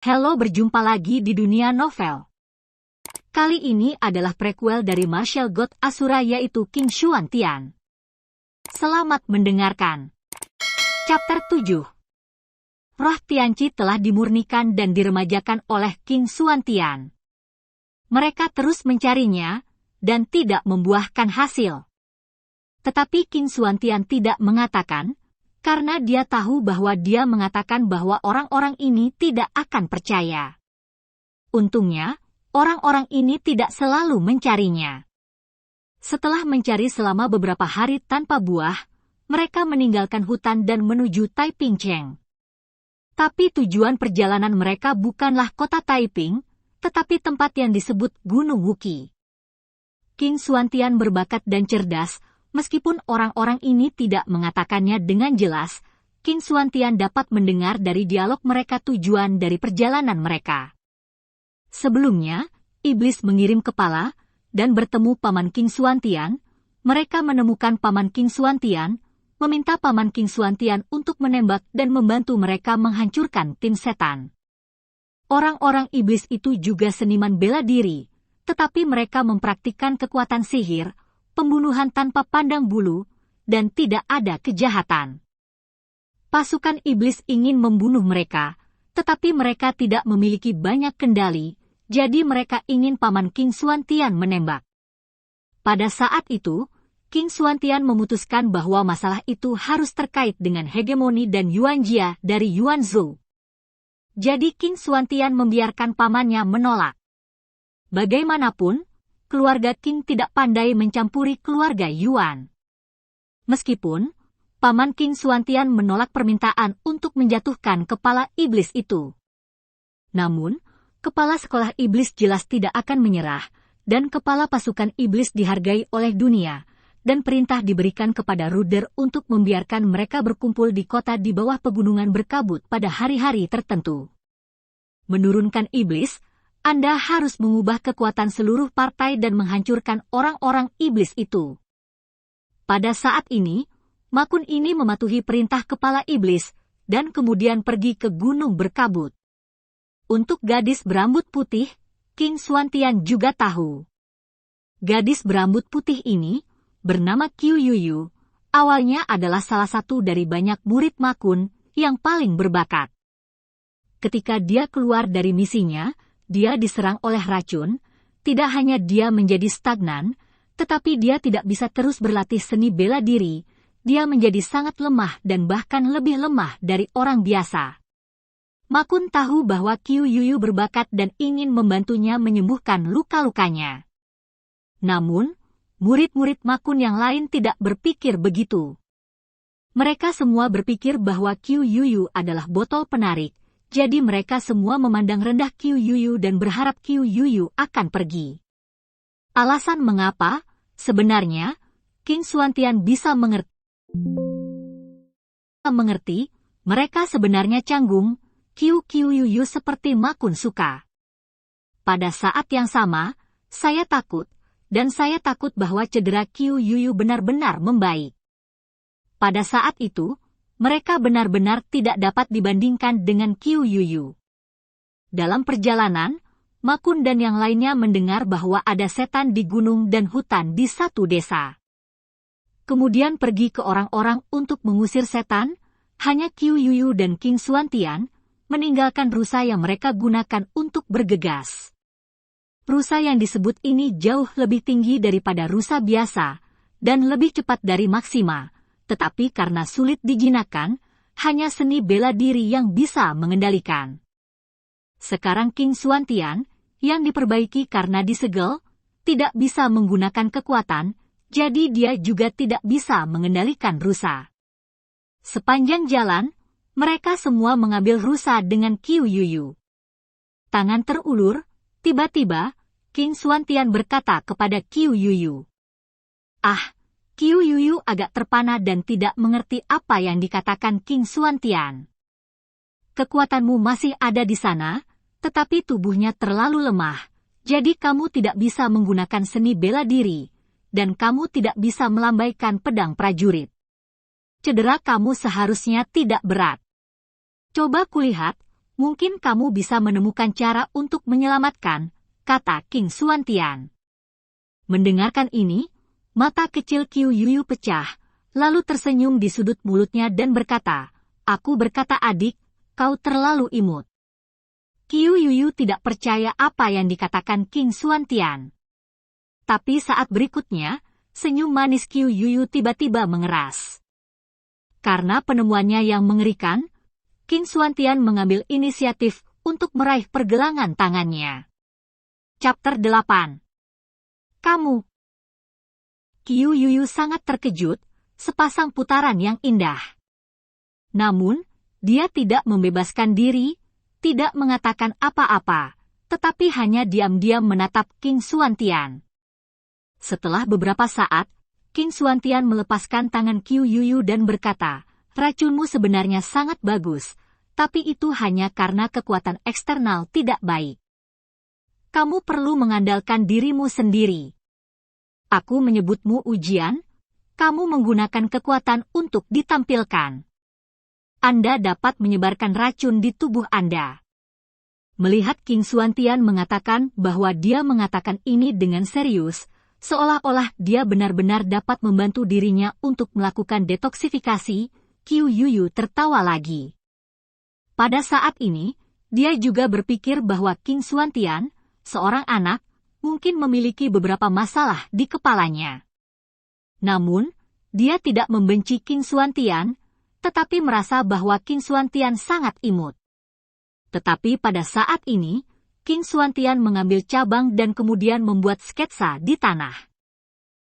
Halo, berjumpa lagi di dunia novel. Kali ini adalah prequel dari Martial God Asura yaitu King Xuantian. Selamat mendengarkan. Chapter 7. Roh Tianqi telah dimurnikan dan diremajakan oleh King Xuantian. Mereka terus mencarinya, dan tidak membuahkan hasil. Tetapi King Xuantian tidak mengatakan, karena dia tahu bahwa dia mengatakan bahwa orang-orang ini tidak akan percaya. Untungnya, orang-orang ini tidak selalu mencarinya. Setelah mencari selama beberapa hari tanpa buah, mereka meninggalkan hutan dan menuju Taiping Cheng. Tapi tujuan perjalanan mereka bukanlah kota Taiping, tetapi tempat yang disebut Gunung Wuqi. King Xuantian berbakat dan cerdas. Meskipun orang-orang ini tidak mengatakannya dengan jelas, King Xuantian dapat mendengar dari dialog mereka tujuan dari perjalanan mereka. Sebelumnya, iblis mengirim kepala dan bertemu Paman King Xuantian. Mereka menemukan Paman King Xuantian, meminta Paman King Xuantian untuk menembak dan membantu mereka menghancurkan tim setan. Orang-orang iblis itu juga seniman bela diri, tetapi mereka mempraktikkan kekuatan sihir, pembunuhan tanpa pandang bulu, dan tidak ada kejahatan. Pasukan iblis ingin membunuh mereka, tetapi mereka tidak memiliki banyak kendali, jadi mereka ingin Paman King Xuantian menembak. Pada saat itu, King Xuantian memutuskan bahwa masalah itu harus terkait dengan hegemoni dan Yuanjia dari Yuanzhou. Jadi King Xuantian membiarkan pamannya menolak. Bagaimanapun, keluarga King tidak pandai mencampuri keluarga Yuan. Meskipun, Paman King Xuantian menolak permintaan untuk menjatuhkan kepala iblis itu. Namun, kepala sekolah iblis jelas tidak akan menyerah, dan kepala pasukan iblis dihargai oleh dunia, dan perintah diberikan kepada Ruder untuk membiarkan mereka berkumpul di kota di bawah pegunungan berkabut pada hari-hari tertentu. Menurunkan iblis, Anda harus mengubah kekuatan seluruh partai dan menghancurkan orang-orang iblis itu. Pada saat ini, Ma Kun ini mematuhi perintah kepala iblis, dan kemudian pergi ke gunung berkabut. Untuk gadis berambut putih, King Xuantian juga tahu. Gadis berambut putih ini, bernama Qiu Yuyu, awalnya adalah salah satu dari banyak murid Ma Kun yang paling berbakat. Ketika dia keluar dari misinya, dia diserang oleh racun. Tidak hanya dia menjadi stagnan, tetapi dia tidak bisa terus berlatih seni bela diri. Dia menjadi sangat lemah dan bahkan lebih lemah dari orang biasa. Ma Kun tahu bahwa Qiu Yuyu berbakat dan ingin membantunya menyembuhkan luka-lukanya. Namun, murid-murid Ma Kun yang lain tidak berpikir begitu. Mereka semua berpikir bahwa Qiu Yuyu adalah botol penarik. Jadi mereka semua memandang rendah Qiu Yuyu dan berharap Qiu Yuyu akan pergi. Alasan mengapa, sebenarnya, King Xuantian bisa mengerti, mereka sebenarnya canggung, Qiu Yuyu seperti Ma Kun suka. Pada saat yang sama, saya takut bahwa cedera Qiu Yuyu benar-benar membaik. Pada saat itu, mereka benar-benar tidak dapat dibandingkan dengan Qiu Yuyu. Dalam perjalanan, Ma Kun dan yang lainnya mendengar bahwa ada setan di gunung dan hutan di satu desa. Kemudian pergi ke orang-orang untuk mengusir setan, hanya Qiu Yuyu dan King Xuantian meninggalkan rusa yang mereka gunakan untuk bergegas. Rusa yang disebut ini jauh lebih tinggi daripada rusa biasa, dan lebih cepat dari Maxima. Tetapi karena sulit dijinakkan, hanya seni bela diri yang bisa mengendalikan. Sekarang King Xuantian, yang diperbaiki karena disegel, tidak bisa menggunakan kekuatan, jadi dia juga tidak bisa mengendalikan rusa. Sepanjang jalan, mereka semua mengambil rusa dengan Qiu Yuyu. Tangan terulur, tiba-tiba, King Xuantian berkata kepada Qiu Yuyu, "Ah!" Qiu Yuyu agak terpana dan tidak mengerti apa yang dikatakan King Xuantian. Kekuatanmu masih ada di sana, tetapi tubuhnya terlalu lemah, jadi kamu tidak bisa menggunakan seni bela diri, dan kamu tidak bisa melambaikan pedang prajurit. Cedera kamu seharusnya tidak berat. Coba kulihat, Mungkin kamu bisa menemukan cara untuk menyelamatkan, kata King Xuantian. Mendengarkan ini, mata kecil Qiu Yuyu pecah, lalu tersenyum di sudut mulutnya dan berkata, "Aku berkata adik, kau terlalu imut." Qiu Yuyu tidak percaya apa yang dikatakan King Xuantian. Tapi saat berikutnya, senyum manis Qiu Yuyu tiba-tiba mengeras. Karena penemuannya yang mengerikan, King Xuantian mengambil inisiatif untuk meraih pergelangan tangannya. Chapter 8. Kamu. Qiu Yuyu sangat terkejut, sepasang putaran yang indah. Namun, dia tidak membebaskan diri, tidak mengatakan apa-apa, tetapi hanya diam-diam menatap King Xuantian. Setelah beberapa saat, King Xuantian melepaskan tangan Qiu Yuyu dan berkata, "Racunmu sebenarnya sangat bagus, tapi itu hanya karena kekuatan eksternal tidak baik. Kamu perlu mengandalkan dirimu sendiri. Aku menyebutmu ujian, kamu menggunakan kekuatan untuk ditampilkan. Anda dapat menyebarkan racun di tubuh Anda." Melihat King Xuantian mengatakan bahwa dia mengatakan ini dengan serius, seolah-olah dia benar-benar dapat membantu dirinya untuk melakukan detoksifikasi, Qiu Yuyu tertawa lagi. Pada saat ini, dia juga berpikir bahwa King Xuantian, seorang anak, mungkin memiliki beberapa masalah di kepalanya. Namun, dia tidak membenci King Xuantian, tetapi merasa bahwa King Xuantian sangat imut. Tetapi pada saat ini, King Xuantian mengambil cabang dan kemudian membuat sketsa di tanah.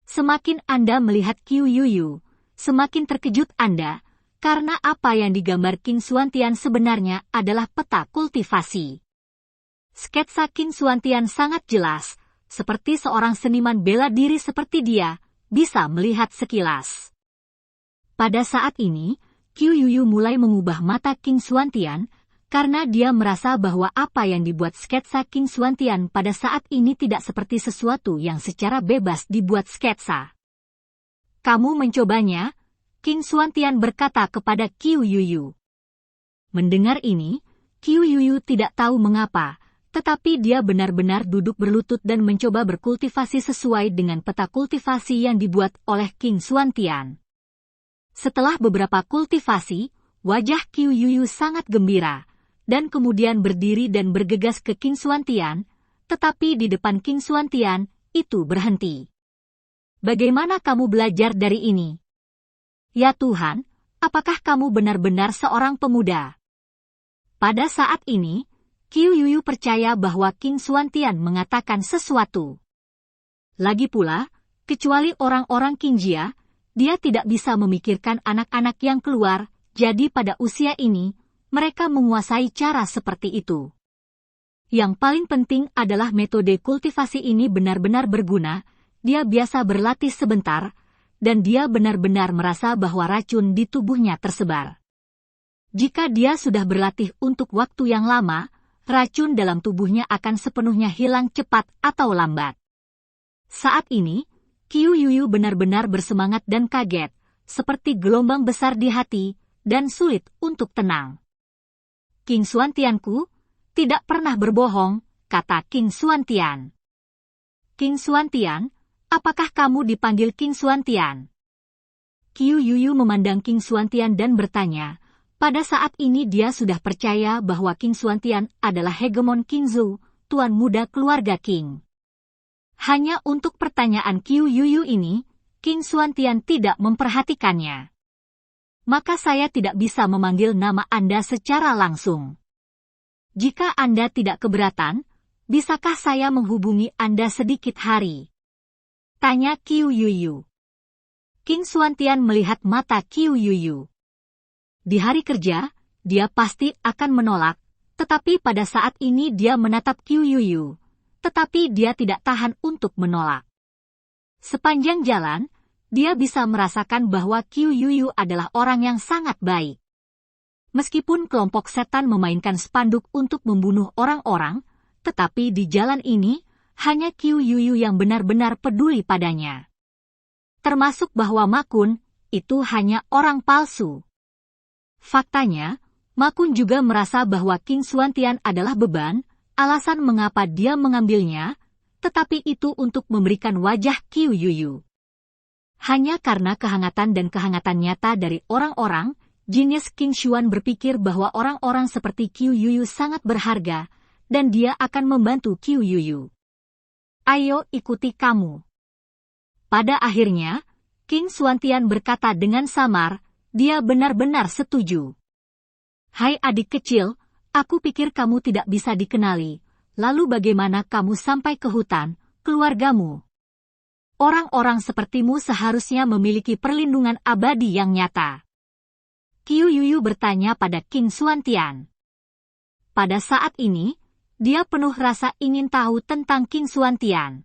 Semakin Anda melihat Qiu Yuyu, semakin terkejut Anda, karena apa yang digambar King Xuantian sebenarnya adalah peta kultivasi. Sketsa King Xuantian sangat jelas, seperti seorang seniman bela diri seperti dia, bisa melihat sekilas. Pada saat ini, Qiu Yuyu mulai mengubah mata King Xuantian, karena dia merasa bahwa apa yang dibuat sketsa King Xuantian pada saat ini tidak seperti sesuatu yang secara bebas dibuat sketsa. "Kamu mencobanya?" King Xuantian berkata kepada Qiu Yuyu. Mendengar ini, Qiu Yuyu tidak tahu mengapa, tetapi dia benar-benar duduk berlutut dan mencoba berkultivasi sesuai dengan peta kultivasi yang dibuat oleh King Xuantian. Setelah beberapa kultivasi, wajah Qiu Yuyu sangat gembira, dan kemudian berdiri dan bergegas ke King Xuantian, tetapi di depan King Xuantian, itu berhenti. "Bagaimana kamu belajar dari ini? Ya Tuhan, apakah kamu benar-benar seorang pemuda?" Pada saat ini, Qiu Yuyu percaya bahwa King Xuantian mengatakan sesuatu. Lagi pula, kecuali orang-orang Qingjia, dia tidak bisa memikirkan anak-anak yang keluar, jadi pada usia ini, mereka menguasai cara seperti itu. Yang paling penting adalah metode kultivasi ini benar-benar berguna, dia biasa berlatih sebentar, dan dia benar-benar merasa bahwa racun di tubuhnya tersebar. Jika dia sudah berlatih untuk waktu yang lama, racun dalam tubuhnya akan sepenuhnya hilang cepat atau lambat. Saat ini, Qiu Yuyu benar-benar bersemangat dan kaget, seperti gelombang besar di hati, dan sulit untuk tenang. "King Xuantianku tidak pernah berbohong," kata King Xuantian. "King Xuantian, apakah kamu dipanggil King Xuantian?" Qiu Yuyu memandang King Xuantian dan bertanya. Pada saat ini dia sudah percaya bahwa King Xuantian adalah hegemon Qingzhou, tuan muda keluarga Qing. Hanya untuk pertanyaan Qiu Yuyu ini, King Xuantian tidak memperhatikannya. "Maka saya tidak bisa memanggil nama Anda secara langsung. Jika Anda tidak keberatan, bisakah saya menghubungi Anda sedikit hari?" tanya Qiu Yuyu. King Xuantian melihat mata Qiu Yuyu. Di hari kerja, dia pasti akan menolak, tetapi pada saat ini dia menatap Qiu Yuyu, tetapi dia tidak tahan untuk menolak. Sepanjang jalan, dia bisa merasakan bahwa Qiu Yuyu adalah orang yang sangat baik. Meskipun kelompok setan memainkan spanduk untuk membunuh orang-orang, tetapi di jalan ini, hanya Qiu Yuyu yang benar-benar peduli padanya. Termasuk bahwa Ma Kun, itu hanya orang palsu. Faktanya, Ma Kun juga merasa bahwa King Xuantian adalah beban, alasan mengapa dia mengambilnya, tetapi itu untuk memberikan wajah Qiu Yuyu. Hanya karena kehangatan dan kehangatan nyata dari orang-orang, jenius King Xuan berpikir bahwa orang-orang seperti Qiu Yuyu sangat berharga, dan dia akan membantu Qiu Yuyu. Ayo ikuti kamu. Pada akhirnya, King Xuantian berkata dengan samar, dia benar-benar setuju. Hai adik kecil, aku pikir kamu tidak bisa dikenali, lalu bagaimana kamu sampai ke hutan, keluargamu? Orang-orang sepertimu seharusnya memiliki perlindungan abadi yang nyata. Qiu Yuyu bertanya pada King Xuantian. Pada saat ini, dia penuh rasa ingin tahu tentang King Xuantian.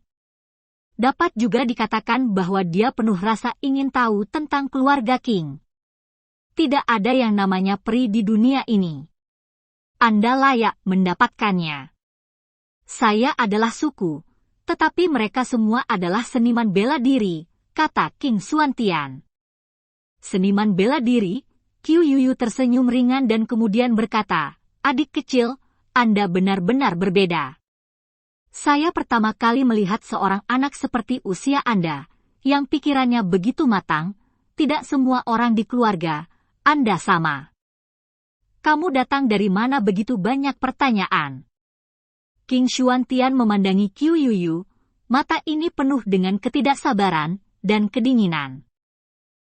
Dapat juga dikatakan bahwa dia penuh rasa ingin tahu tentang keluarga King. Tidak ada yang namanya peri di dunia ini. Anda layak mendapatkannya. Saya adalah suku, tetapi mereka semua adalah seniman bela diri, kata King Xuantian. Seniman bela diri? Qiu Yuyu tersenyum ringan dan kemudian berkata, adik kecil, Anda benar-benar berbeda. Saya pertama kali melihat seorang anak seperti usia Anda, yang pikirannya begitu matang, tidak semua orang di keluarga, Anda sama. Kamu datang dari mana begitu banyak pertanyaan? King Xuantian memandangi Qiu Yuyu, mata ini penuh dengan ketidaksabaran dan kedinginan.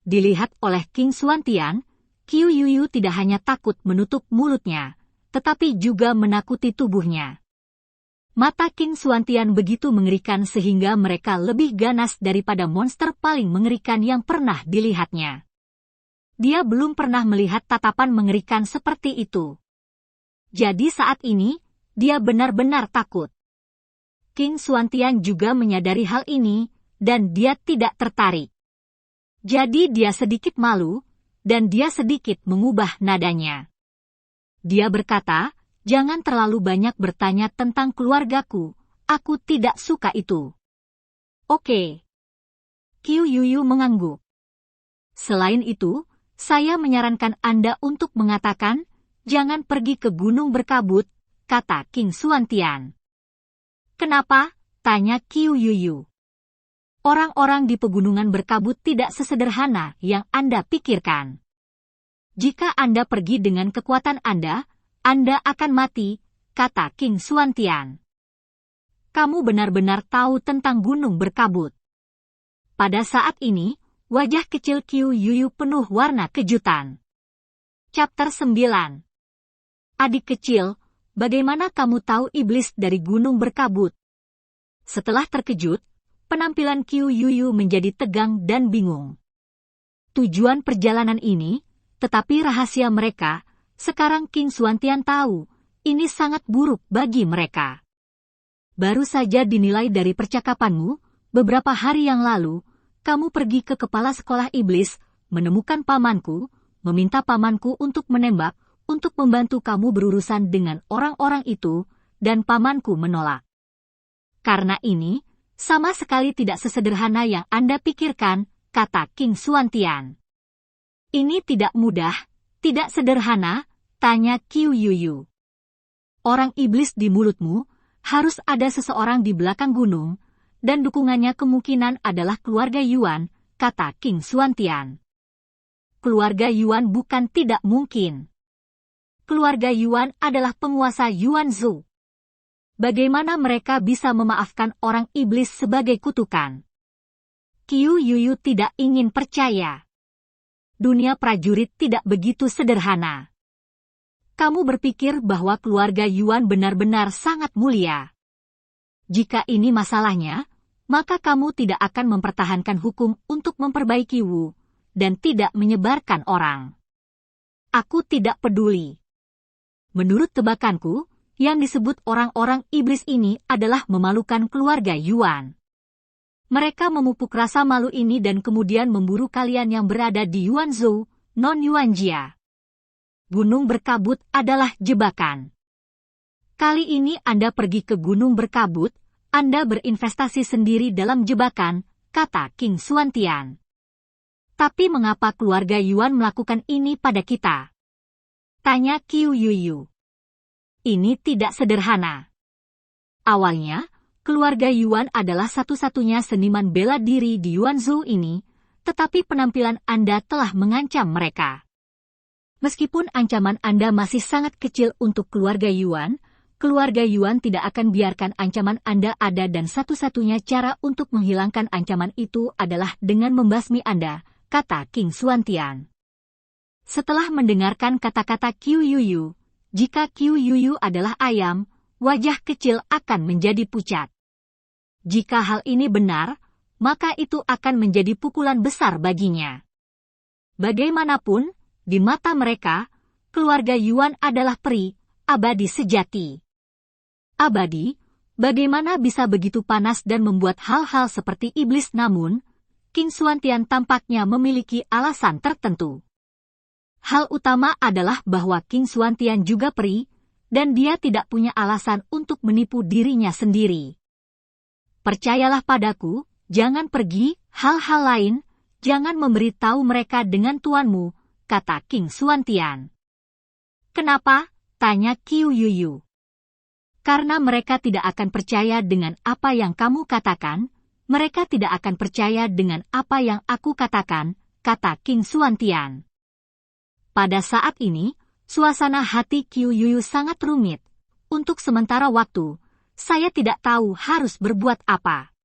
Dilihat oleh King Xuantian, Qiu Yuyu tidak hanya takut menutup mulutnya, tetapi juga menakuti tubuhnya. Mata King Xuantian begitu mengerikan sehingga mereka lebih ganas daripada monster paling mengerikan yang pernah dilihatnya. Dia belum pernah melihat tatapan mengerikan seperti itu. Jadi saat ini, dia benar-benar takut. King Xuantian juga menyadari hal ini, dan dia tidak tertarik. Jadi dia sedikit malu, dan dia sedikit mengubah nadanya. Dia berkata, jangan terlalu banyak bertanya tentang keluargaku, aku tidak suka itu. Oke. Qiu Yuyu mengangguk. Selain itu, saya menyarankan Anda untuk mengatakan, jangan pergi ke gunung berkabut, kata King Xuantian. Kenapa? Tanya Qiu Yuyu. Orang-orang di pegunungan berkabut tidak sesederhana yang Anda pikirkan. Jika Anda pergi dengan kekuatan Anda akan mati, kata King Xuantian. Kamu benar-benar tahu tentang gunung berkabut. Pada saat ini, wajah kecil Qiu Yuyu penuh warna kejutan. Chapter 9. Adik kecil, bagaimana kamu tahu iblis dari gunung berkabut? Setelah terkejut, penampilan Qiu Yuyu menjadi tegang dan bingung. Tujuan perjalanan ini, tetapi rahasia mereka, sekarang King Xuantian tahu, ini sangat buruk bagi mereka. Baru saja dinilai dari percakapanmu, beberapa hari yang lalu, kamu pergi ke kepala sekolah iblis, menemukan pamanku, meminta pamanku untuk menembak, untuk membantu kamu berurusan dengan orang-orang itu, dan pamanku menolak. Karena ini, sama sekali tidak sesederhana yang Anda pikirkan, kata King Xuantian. Ini tidak mudah, tidak sederhana, tanya Qiu Yuyu. Orang iblis di mulutmu, harus ada seseorang di belakang gunung, dan dukungannya kemungkinan adalah keluarga Yuan, kata King Xuantian. Keluarga Yuan bukan tidak mungkin. Keluarga Yuan adalah penguasa Yuan Zhou. Bagaimana mereka bisa memaafkan orang iblis sebagai kutukan? Qiu Yuyu tidak ingin percaya. Dunia prajurit tidak begitu sederhana. Kamu berpikir bahwa keluarga Yuan benar-benar sangat mulia. Jika ini masalahnya, maka kamu tidak akan mempertahankan hukum untuk memperbaiki Wu, dan tidak menyebarkan orang. Aku tidak peduli. Menurut tebakanku, yang disebut orang-orang iblis ini adalah memalukan keluarga Yuan. Mereka memupuk rasa malu ini dan kemudian memburu kalian yang berada di Yuanzhou, non-Yuanjia. Gunung berkabut adalah jebakan. Kali ini Anda pergi ke gunung berkabut, Anda berinvestasi sendiri dalam jebakan, kata King Xuantian. Tapi mengapa keluarga Yuan melakukan ini pada kita? Tanya Qiu Yuyu. Ini tidak sederhana. Awalnya, keluarga Yuan adalah satu-satunya seniman bela diri di Yuanzhou ini, tetapi penampilan Anda telah mengancam mereka. Meskipun ancaman Anda masih sangat kecil untuk keluarga Yuan tidak akan biarkan ancaman Anda ada dan satu-satunya cara untuk menghilangkan ancaman itu adalah dengan membasmi Anda, kata King Xuantian. Setelah mendengarkan kata-kata Qiu Yuyu, jika Qiu Yuyu adalah ayam, wajah kecil akan menjadi pucat. Jika hal ini benar, maka itu akan menjadi pukulan besar baginya. Bagaimanapun, di mata mereka, keluarga Yuan adalah peri, abadi sejati. Abadi, bagaimana bisa begitu panas dan membuat hal-hal seperti iblis namun, King Xuantian tampaknya memiliki alasan tertentu. Hal utama adalah bahwa King Xuantian juga peri, dan dia tidak punya alasan untuk menipu dirinya sendiri. Percayalah padaku, jangan pergi, hal-hal lain, jangan memberitahu mereka dengan tuanmu, kata King Xuantian. Kenapa? Tanya Qiu Yuyu. Karena mereka tidak akan percaya dengan apa yang kamu katakan, mereka tidak akan percaya dengan apa yang aku katakan, kata King Xuantian. Pada saat ini, suasana hati Qiu Yuyu sangat rumit. Untuk sementara waktu, saya tidak tahu harus berbuat apa.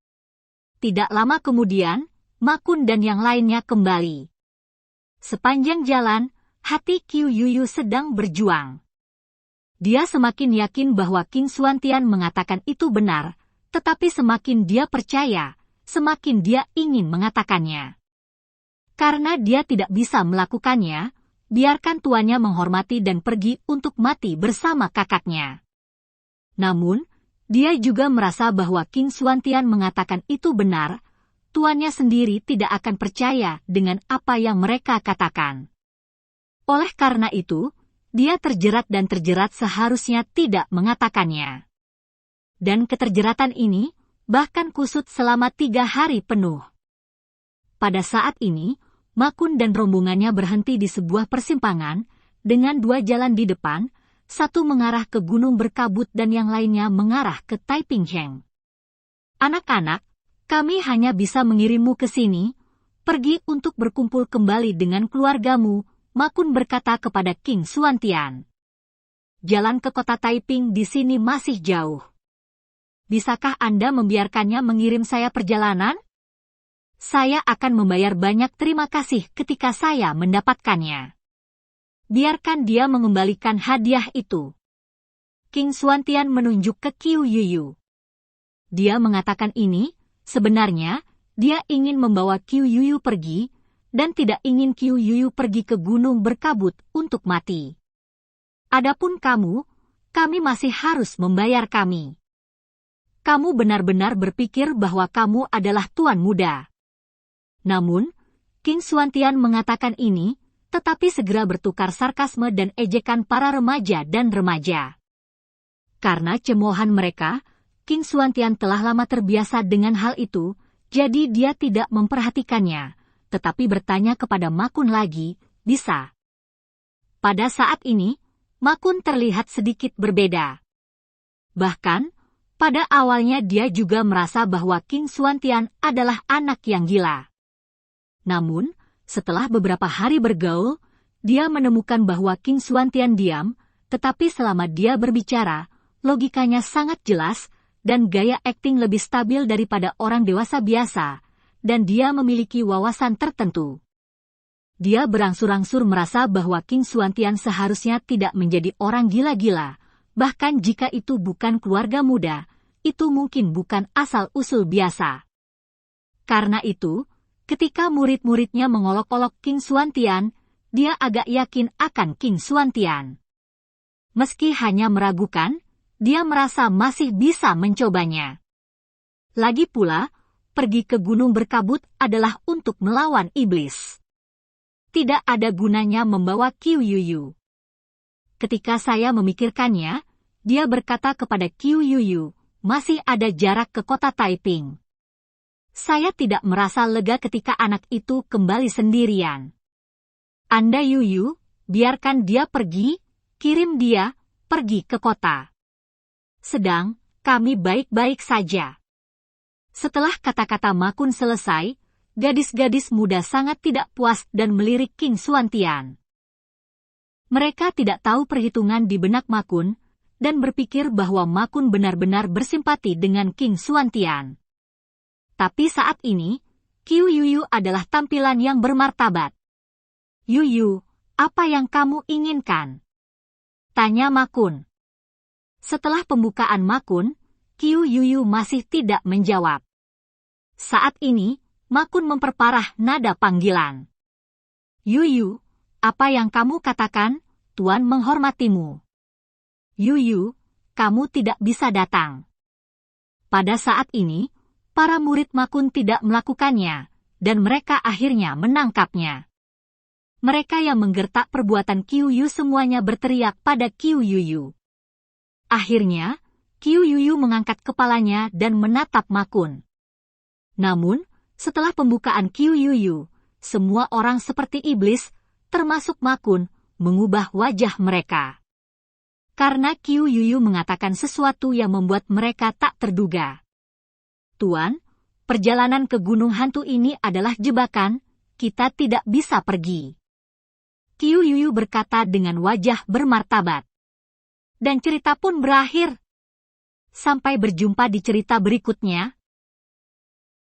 Tidak lama kemudian, Ma Kun dan yang lainnya kembali. Sepanjang jalan, hati Qiu Yuyu sedang berjuang. Dia semakin yakin bahwa King Xuantian mengatakan itu benar, tetapi semakin dia percaya, semakin dia ingin mengatakannya. Karena dia tidak bisa melakukannya, biarkan tuannya menghormati dan pergi untuk mati bersama kakaknya. Namun, dia juga merasa bahwa King Xuantian mengatakan itu benar, tuannya sendiri tidak akan percaya dengan apa yang mereka katakan. Oleh karena itu, dia terjerat dan terjerat seharusnya tidak mengatakannya. Dan keterjeratan ini bahkan kusut selama 3 hari penuh. Pada saat ini, Ma Kun dan rombongannya berhenti di sebuah persimpangan, dengan 2 jalan di depan, satu mengarah ke gunung berkabut dan yang lainnya mengarah ke Taipingsheng. Anak-anak, kami hanya bisa mengirimmu ke sini, pergi untuk berkumpul kembali dengan keluargamu, Ma Kun berkata kepada King Xuantian. Jalan ke kota Taiping di sini masih jauh. Bisakah Anda membiarkannya mengirim saya perjalanan? Saya akan membayar banyak terima kasih ketika saya mendapatkannya. Biarkan dia mengembalikan hadiah itu. King Xuantian menunjuk ke Qiu Yuyu. Dia mengatakan ini, sebenarnya, dia ingin membawa Qiu Yuyu pergi, dan tidak ingin Qiu Yuyu pergi ke gunung berkabut untuk mati. Adapun kamu, kami masih harus membayar kami. Kamu benar-benar berpikir bahwa kamu adalah tuan muda. Namun, King Xuantian mengatakan ini, tetapi segera bertukar sarkasme dan ejekan para remaja dan remaja. Karena cemoohan mereka, King Xuantian telah lama terbiasa dengan hal itu, jadi dia tidak memperhatikannya, tetapi bertanya kepada Ma Kun lagi, bisa. Pada saat ini, Ma Kun terlihat sedikit berbeda. Bahkan, pada awalnya dia juga merasa bahwa King Xuantian adalah anak yang gila. Namun, setelah beberapa hari bergaul, dia menemukan bahwa King Xuantian diam, tetapi selama dia berbicara, logikanya sangat jelas, dan gaya akting lebih stabil daripada orang dewasa biasa, dan dia memiliki wawasan tertentu. Dia berangsur-angsur merasa bahwa King Xuantian seharusnya tidak menjadi orang gila-gila, bahkan jika itu bukan keluarga muda, itu mungkin bukan asal-usul biasa. Karena itu, ketika murid-muridnya mengolok-olok King Xuantian, dia agak yakin akan King Xuantian. Meski hanya meragukan, dia merasa masih bisa mencobanya. Lagi pula, pergi ke gunung berkabut adalah untuk melawan iblis. Tidak ada gunanya membawa Qiu Yuyu. Ketika saya memikirkannya, dia berkata kepada Qiu Yuyu, masih ada jarak ke kota Taiping. Saya tidak merasa lega ketika anak itu kembali sendirian. Anda Yuyu, biarkan dia pergi, kirim dia pergi ke kota. Sedang, kami baik-baik saja. Setelah kata-kata Ma Kun selesai, gadis-gadis muda sangat tidak puas dan melirik King Xuantian. Mereka tidak tahu perhitungan di benak Ma Kun, dan berpikir bahwa Ma Kun benar-benar bersimpati dengan King Xuantian. Tapi saat ini, Qiu Yuyu adalah tampilan yang bermartabat. Yuyu, apa yang kamu inginkan? Tanya Ma Kun. Setelah pembukaan Ma Kun, Qiu Yuyu masih tidak menjawab. Saat ini, Ma Kun memperparah nada panggilan. Yuyu, apa yang kamu katakan? Tuan menghormatimu. Yuyu, kamu tidak bisa datang. Pada saat ini, para murid Ma Kun tidak melakukannya, dan mereka akhirnya menangkapnya. Mereka yang menggertak perbuatan Qiu Yuyu semuanya berteriak pada Qiu Yuyu. Akhirnya, Qiu Yuyu mengangkat kepalanya dan menatap Ma Kun. Namun, setelah pembukaan Qiu Yuyu, semua orang seperti iblis, termasuk Ma Kun, mengubah wajah mereka. Karena Qiu Yuyu mengatakan sesuatu yang membuat mereka tak terduga. Tuan, perjalanan ke gunung hantu ini adalah jebakan, kita tidak bisa pergi. Qiu Yuyu berkata dengan wajah bermartabat. Dan cerita pun berakhir. Sampai berjumpa di cerita berikutnya.